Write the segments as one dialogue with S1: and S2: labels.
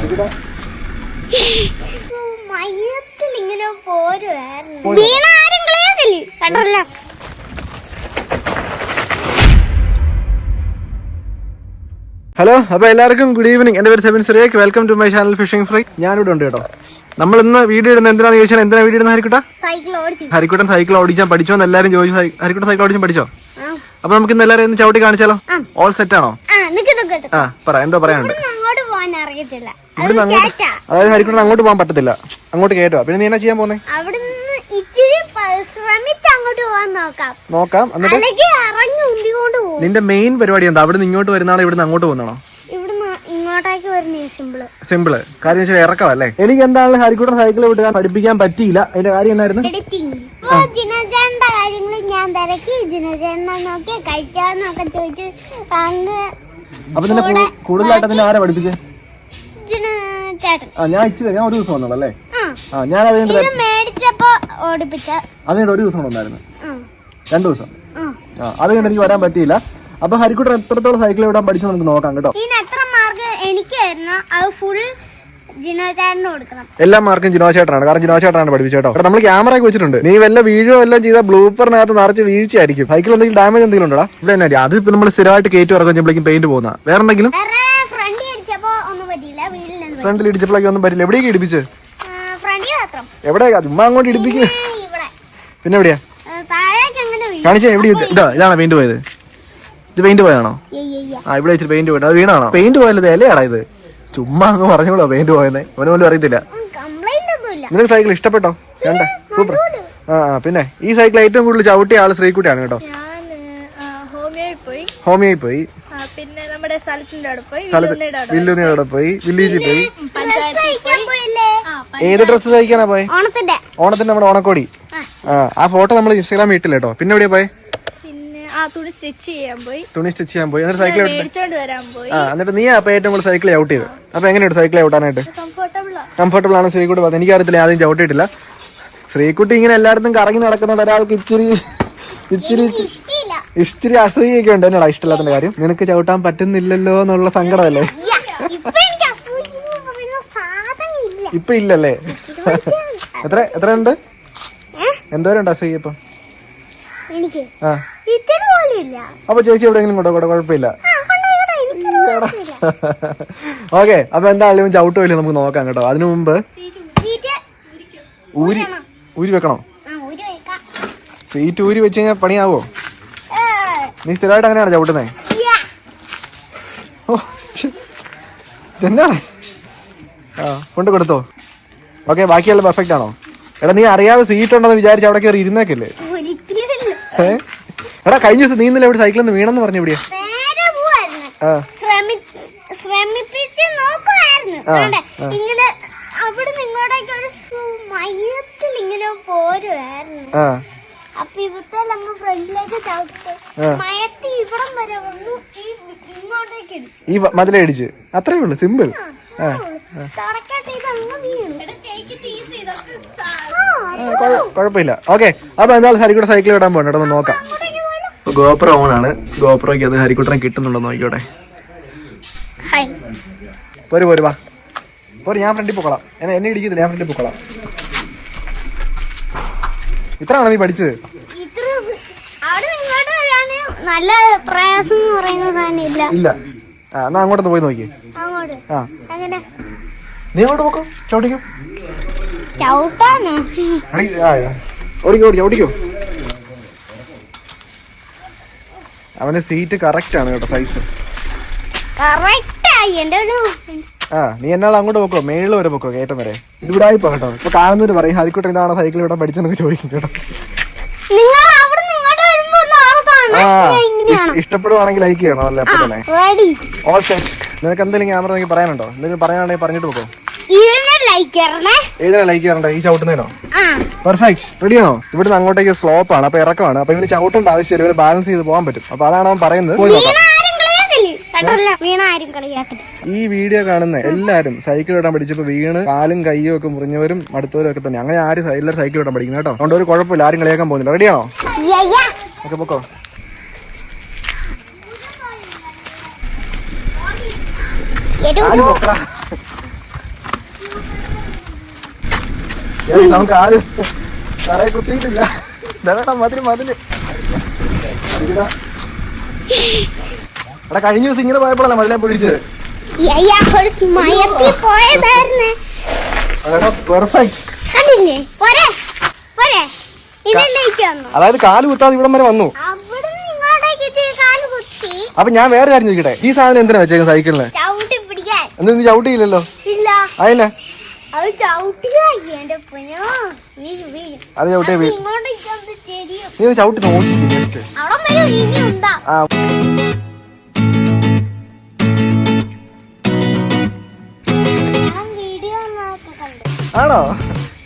S1: Hello, അപ്പൊ എല്ലാവർക്കും good evening. എന്റെ പേര് Sebin Cyriac. Welcome to my channel fishing fry. ഞാനിവിടെ ഉണ്ട് കേട്ടോ. നമ്മൾ ഇന്ന് വീഡിയോ ഇടുന്നത് എന്തിനാണെന്ന് ചോദിച്ചാൽ, എന്തിനാ വീഡിയോ ഇടുന്ന ഹരിക്കുട്ടൻ സൈക്കിൾ ഓടിക്കാൻ പഠിച്ചോന്ന് എല്ലാവരും ചോദിച്ചു. ഹരിക്കുട്ടൻ സൈക്കിൾ ഓടിച്ചാൽ പഠിച്ചോ? അപ്പൊ നമുക്ക് ഇന്ന് എല്ലാവരും ഒന്ന് ചവിട്ടി കാണിച്ചാലോ? ഓൾ സെറ്റ് ആണോ? പറ, എന്തോ പറയാനുണ്ട്. ഇവിടുന്ന് അങ്ങോട്ട്, അതായത് ഹരിക്കുട്ടൻ അങ്ങോട്ട് പോകാൻ പറ്റത്തില്ല, അങ്ങോട്ട് കയറ്റുക. പിന്നെ നീ എന്നാ ചെയ്യാൻ പോന്നെ? നോക്കാം. എന്നിട്ട് നിന്റെ മെയിൻ പരിപാടി എന്താ? അവിടെ നിന്ന് ഇങ്ങോട്ട് വരുന്നാണോ ഇവിടുന്ന് അങ്ങോട്ട് പോകുന്നാണോ? സിമ്പിള് കാര്യം വെച്ചാൽ ഇറക്കമല്ലേ. എനിക്ക് എന്താണെങ്കിലും ഹരിക്കുട്ടൻ സൈക്കിൾ വിട്ടാൻ പഠിപ്പിക്കാൻ പറ്റിയില്ല. അതിന്റെ കാര്യം എന്നായിരുന്നു? അപ്പൊ നിന്നെ കൂടുതലായിട്ട് നിന്നെ ആരാ പഠിപ്പിച്ചേ? ഞാൻ ഒരു ദിവസം വന്നോളല്ലേ. ഞാൻ അതുകൊണ്ട് ഒരു ദിവസം വന്നായിരുന്നു, 2 ദിവസം. അത് കഴിഞ്ഞ് എനിക്ക് വരാൻ പറ്റിയില്ല. അപ്പൊ ഹരിക്കുട്ടൻ എത്രത്തോളം സൈക്കിൾ വിടാൻ പഠിച്ചു നമുക്ക് നോക്കാം കേട്ടോ. എല്ലാ മാർക്കും ജിനോ ചേട്ടനാണ്, കാരണം ജിനോ ചേട്ടനാണ് പഠിപ്പിച്ചേട്ടോ. നമ്മൾ ക്യാമറ ഒക്കെ വെച്ചിട്ടുണ്ട്. നീ വല്ല വീഡിയോ എല്ലാം ചെയ്ത ബ്ലൂപ്പറിനകത്ത് നിറച്ച് വീഴ്ചയായിരിക്കും. സൈക്കിൾ എന്തെങ്കിലും ഡാമേജ് എന്തെങ്കിലും ഉണ്ടോ? ഇവിടെ തന്നെ അത് ഇപ്പൊ നമ്മൾ സ്ഥിരമായിട്ട് കയറ്റി ഇറക്കുമ്പോഴേക്കും പെയിന്റ് പോകുന്ന. വേറെ എന്തെങ്കിലും ഫ്രണ്ടിൽ ഇടിച്ചപ്പോഴേക്കും ഒന്നും പറ്റില്ല. എവിടേക്ക് ഇടിപ്പിച്ച്? എവിടെയാ? ചുമ്മാ അങ്ങോട്ട് ഇടിപ്പിക്കുക. പിന്നെ എവിടെയാ കാണിച്ചേ? എവിടെ? ഇതാണോ പെയിന്റ് പോയത്? ഇത് പെയിന്റ് പോയാണോ? ഇവിടെ വെച്ചിട്ട് പെയിന്റ് പോയിട്ട് അത് വീണാണോ? പെയിന്റ് പോയല്ലോ, ഇലയാടാ ഇത്. ചുമ്മാ അങ്ങ് പറഞ്ഞോളൂ പെയിന്റ് പോയെന്നേ. അവന് പോലും അറിയത്തില്ല. നിനക്ക് സൈക്കിൾ ഇഷ്ടപ്പെട്ടോ? കണ്ട സൂപ്പർ. പിന്നെ ഈ സൈക്കിൾ ഏറ്റവും കൂടുതൽ ചവിട്ടിയ ആള് ശ്രീകുട്ടിയാണ് കേട്ടോ. ഹോമിയോയിൽ പോയി, പിന്നെ നമ്മുടെ വില്ലുനിയുടെ അവിടെ പോയി, വില്ലേജിൽ പോയി. ഏത് ഡ്രസ്സ് തയ്ക്കാനാ പോയെ? ഓണത്തിന്റെ നമ്മുടെ ഓണക്കോടി. ആ ഫോട്ടോ നമ്മൾ ഇൻസ്റ്റാഗ്രാമിൽ ഇട്ടില്ല കേട്ടോ. പിന്നെ എവിടെയാ പോയെ? തുണി സ്റ്റിച്ച് ചെയ്യാൻ പോയി. എന്നിട്ട് സൈക്കിൾ എന്നിട്ട് നീ അപ്പൊ ഏറ്റവും കൂടുതൽ സൈക്കിൾ ഔട്ട് ചെയ്ത്. അപ്പൊ എങ്ങനെയുണ്ട് സൈക്കിൾ ഔട്ടാനായിട്ട്? കംഫർട്ടബിൾ ആണ് ശ്രീകുട്ടി പറഞ്ഞത്. എനിക്കറിയത്തില്ല, ആദ്യം ചവിട്ടിയിട്ടില്ല. ശ്രീകുട്ടി ഇങ്ങനെ എല്ലായിടത്തും കറങ്ങി നടക്കുന്നുണ്ട്. ഒരാൾക്ക് ഇച്ചിരി അസൂയൊക്കെ ഉണ്ട്. എന്നോടാ ഇഷ്ടമില്ലാത്ത കാര്യം? നിനക്ക് ചവിട്ടാൻ പറ്റുന്നില്ലല്ലോ എന്നുള്ള സങ്കടമല്ലേ? ഇപ്പൊ ഇല്ലല്ലേ? എത്ര ഉണ്ട്? എന്തോരം ഉണ്ട് അസൂയ ഇപ്പം? അപ്പൊ ചേച്ചി എവിടെയെങ്കിലും കൊണ്ടോ? കുഴപ്പമില്ല. ഓക്കെ, അപ്പൊ എന്തായാലും ചവിട്ടുമില്ല നമുക്ക് നോക്കാം കേട്ടോ. അതിനു മുമ്പ് ഊരി വെക്കണോ? സീറ്റ് ഊരി വെച്ച് കഴിഞ്ഞാൽ പണിയാവോ? നീ സ്ഥിരമായിട്ട് അങ്ങനെയാണ് ചവിട്ടുന്നേ? എന്താണ്? കൊണ്ട് കൊടുത്തോ? ഓക്കെ, ബാക്കിയുള്ള പെർഫെക്റ്റ് ആണോ? എടാ, നീ അറിയാതെ സീറ്റ് ഉണ്ടെന്ന് വിചാരിച്ച് അവിടെ കയറി ഇരുന്നേക്കല്ലേ? എടാ, കഴിഞ്ഞ ദിവസം നീ ഇന്നലെ എവിടെ സൈക്കിളിൽ നിന്ന് വീണെന്ന് പറഞ്ഞു? എവിടെയാ? ഈ മതിലടിച്ച് അത്രേ ഉള്ളു, സിമ്പിൾ. കുഴപ്പമില്ല. ഓക്കെ, അപ്പൊ എന്തായാലും ഹരിക്കുട്ടൻ സൈക്കിൾ ഇടാൻ പോകണം കേട്ടോ. നോക്കാം. ഗോപ്രോ ഓൺ ആണ്. ഗോപ്രോയ്ക്ക് അത് ഹരിക്കുട്ടനെ കിട്ടുന്നുണ്ടോ നോക്കിയോട്ടെ. പോര് വാ പോര്. ഞാൻ ഫ്രണ്ടിൽ പൊക്കോളാം. എന്നെ ഇടിക്കുന്നില്ല, ഞാൻ ഫ്രണ്ടിൽ പൊക്കോളാം. ഇത്രയാണോ നീ പഠിച്ചത്?
S2: നല്ല പ്രയാസം
S1: ഇല്ല. എന്നാ അങ്ങോട്ടൊന്ന് പോയി നോക്കി. നീ അങ്ങോട്ട് പോക്കോ, ചവിട്ടിക്കോ. ഓടിക്കോ. അവന്റെ സീറ്റ് കറക്റ്റ് ആണ് കേട്ടോ, സൈസ്. നീ എന്നാൾ അങ്ങോട്ട് പോക്കോ, മേളിൽ വരെ പോക്കോ, കയറ്റം വരെ. ഇത് വിടായിപ്പോ കേട്ടോ. ഇപ്പൊ കാണുന്നവര് പറയും ഹരിക്കുട്ടൻ ഇതാണ് സൈക്കിൾ ഇവിടെ പഠിച്ചെന്നൊക്കെ ചോദിക്കും കേട്ടോ. ഇഷ്ടപ്പെടുവാണെങ്കിൽ ലൈക്ക് ചെയ്യണം അല്ലേ? അപ്പൊ തന്നെ ഓൾ സെറ്റ്. നിനക്ക് എന്തെങ്കിലും ക്യാമറ നിങ്ങൾക്ക് പറയാനുണ്ടോ? എന്തെങ്കിലും പറയാനുണ്ടെങ്കിൽ പറഞ്ഞിട്ട് പോക്കോ. ഏതിനാ ലൈക്ക് ചെയ്യണ്ടേ? ഈ ചവിട്ടുന്നതിനോ? പെർഫെക്റ്റ്. റെഡിയാണോ? ഇവിടുന്ന് അങ്ങോട്ടേക്ക് സ്ലോപ്പ് ആണ്, അപ്പൊ ഇറക്കമാണ്. അപ്പൊ ഇവര് ചവിട്ടേണ്ട ആവശ്യമില്ല, ഇവര് ബാലൻസ് ചെയ്ത് പോകാൻ പറ്റും. അപ്പൊ അതാണ് അവൻ പറയുന്നത്. ഈ വീഡിയോ കാണുന്ന എല്ലാരും സൈക്കിൾ ഇടാൻ പഠിച്ചപ്പോ വീണ് കാലും കയ്യും ഒക്കെ മുറിഞ്ഞവരും അടുത്തവരും ഒക്കെ തന്നെ. അങ്ങനെ ആരും എല്ലാവരും സൈക്കിൾ ഇടാൻ പഠിക്കുന്നത് കേട്ടോ. അതുകൊണ്ട് ഒരു കുഴപ്പമില്ല, ആരും കളിയാക്കാൻ പോകുന്നില്ല. റെഡിയാണോ? ഓക്കെ, പൊക്കോ. നമുക്ക് ആരും തറയെ കുത്തിയിട്ടില്ല. മതില് എടാ കഴിഞ്ഞ ദിവസം ഇങ്ങനെ പോയപ്പോഴല്ല മതിലെ പിടിച്ചത്. അതായത് കാല് കുത്താതെ ഇവിടം വരെ വന്നു. അപ്പൊ ഞാൻ വേറെ കാര്യം ചോദിക്കട്ടെ, ഈ സാധനം എന്തിനാ വെച്ചേക്കും സൈക്കിളിന്? എന്താ നീ ചവിട്ടിയില്ലല്ലോ? അതിനെ അത് ചവിട്ടിയ നീ ചവിട്ടി നോക്കി ആണോ?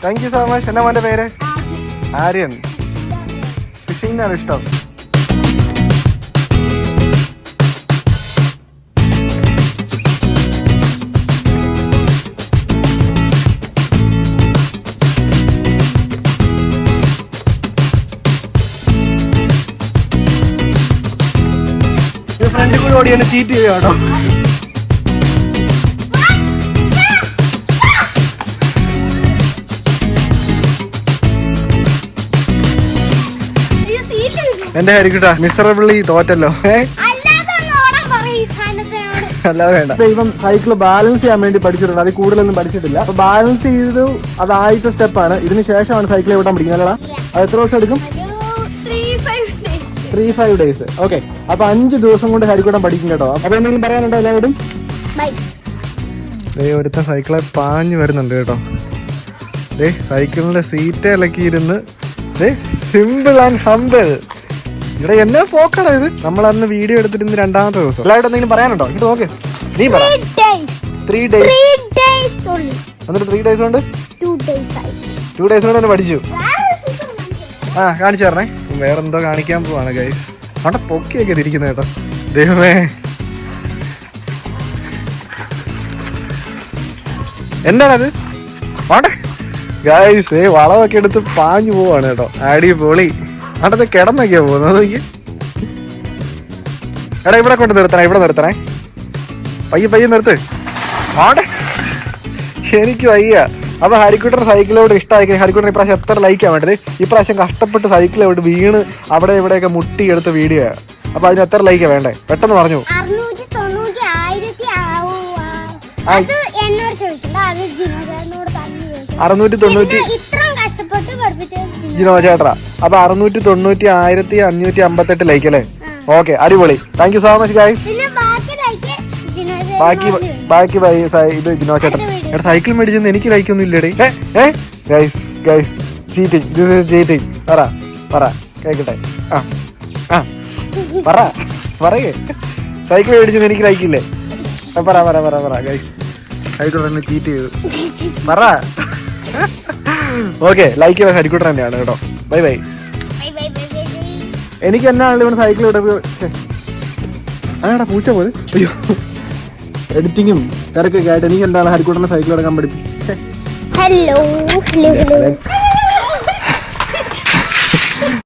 S1: Thank you so much. എന്നാ മോന്റെ പേര്? ആര്യൻ. ഫിഷിംഗിനാണ് ഇഷ്ടം. ഫ്രണ്ട് കൂടെ ഓടി എന്നെ ചീറ്റ് ചെയ്യാട്ടോ. എന്റെ ഹരിക്കുട്ടാ മിസറബിളി തോറ്റല്ലോ. അല്ലാതെ വേണ്ട. ഇപ്പം സൈക്കിള് ബാലൻസ് ചെയ്യാൻ വേണ്ടി പഠിച്ചിട്ടുണ്ട്, അതിൽ കൂടുതലൊന്നും പഠിച്ചിട്ടില്ല. അപ്പൊ ബാലൻസ് ചെയ്തു അത് ആദ്യത്തെ സ്റ്റെപ്പാണ്. ഇതിന് ശേഷമാണ് സൈക്കിൾ എവിടാൻ പഠിക്കുന്നത്. അത് എത്ര ദിവസം എടുക്കും? 3-5 days. ഓക്കെ, അപ്പൊ 5 ദിവസം കൊണ്ട് ഹരിക്കൂട്ടം പഠിക്കും കേട്ടോ. അപ്പൊ എന്തെങ്കിലും പറയാനുണ്ടോ എല്ലാവരും? ഒരുത്ത സൈക്കിളെ പാഞ്ഞു വരുന്നുണ്ട് കേട്ടോ. സൈക്കിളിന്റെ സീറ്റ് ഇളക്കിയിരുന്ന് സിമ്പിൾ ആൻഡ് ഹംബിൾ. ഇവിടെ എന്നാ പോക്കാണ് ഇത്. നമ്മൾ അന്ന് വീഡിയോ എടുത്തിട്ട് 2ാമത്തെ ദിവസം. എല്ലാവരും എന്തെങ്കിലും പറയാനുണ്ടോ? ഇങ്ങോട്ട് നോക്ക്, നീ പറ. 3 days എന്നിട്ട് 3 days കൊണ്ട് 2 days കൊണ്ട് തന്നെ പഠിച്ചു. കാണിച്ചു തരണേ. വേറെന്തോ കാണിക്കാൻ പോവാണ് ഗൈസ്. അവിടെ പൊക്കിയൊക്കെ തിരിക്കുന്നത് കേട്ടോ. ദൈവമേ, എന്താണത്? അവിടെ ഗൈസ് വളമൊക്കെ എടുത്ത് പാഞ്ഞു പോവാണ് കേട്ടോ. അടിപൊളി. അവിടെ കിടന്നൊക്കെയാ പോകുന്നത്. എടാ ഇവിടെ കൊണ്ട് നിർത്തണേ, ഇവിടെ നിർത്തണേ. പയ്യെ നിർത്ത്. അവിടെ എനിക്ക് വയ്യ. അപ്പൊ ഹരിക്കുട്ടൻ സൈക്കിളോട് ഇഷ്ടമായി. ഹരിക്കുട്ടൻ ഇപ്രാവശ്യം എത്ര ലൈക്കാ വേണ്ടത്? ഇപ്രാവശ്യം കഷ്ടപ്പെട്ട് സൈക്കിളോട് വീണ് അവിടെ ഇവിടെയൊക്കെ മുട്ടി എടുത്ത വീഡിയോ. അപ്പൊ അതിന് എത്ര ലൈക്കാ വേണ്ടേ? പെട്ടെന്ന് പറഞ്ഞു. 690 ജിനോ ചേട്ടാ. അപ്പൊ 690,1558 ലൈക്ക് അല്ലേ? ഓക്കെ, അടിപൊളി. Thank you so much guys. ബാക്കി ഇത് ജിനോ ചേട്ടൻ. എടാ സൈക്കിൾ മേടിച്ചെന്ന് എനിക്ക് ലൈക്കൊന്നും ഇല്ലേടേ. Guys cheating. This is cheating. പറ കേക്കട്ടെ. പറയേ സൈക്കിൾ മേടിച്ചെന്ന് എനിക്ക് ലൈക്കില്ലേ? പറ ഗൈസ്. ഹരിക്കുട്ടൻ എന്നെ ചീറ്റ് ചെയ്തു. പറ. ഓക്കെ, ലൈക്ക് ചെയ്യാൻ ഹരിക്കുട്ടൻ തന്നെയാണ് കേട്ടോ. ബൈ. എനിക്ക് എന്നാണല്ലോ ഇവിടെ സൈക്കിൾ ഇവിടെ അതാടാ പൂച്ച പോലെ. അയ്യോ, എഡിറ്റിങ്ങും തിരക്കൊക്കെ ആയിട്ട് എനിക്ക് എന്താണ് ഹരിക്കുട്ടനെ സൈക്കിൾ എടുക്കാൻ പഠിപ്പിച്ചേ.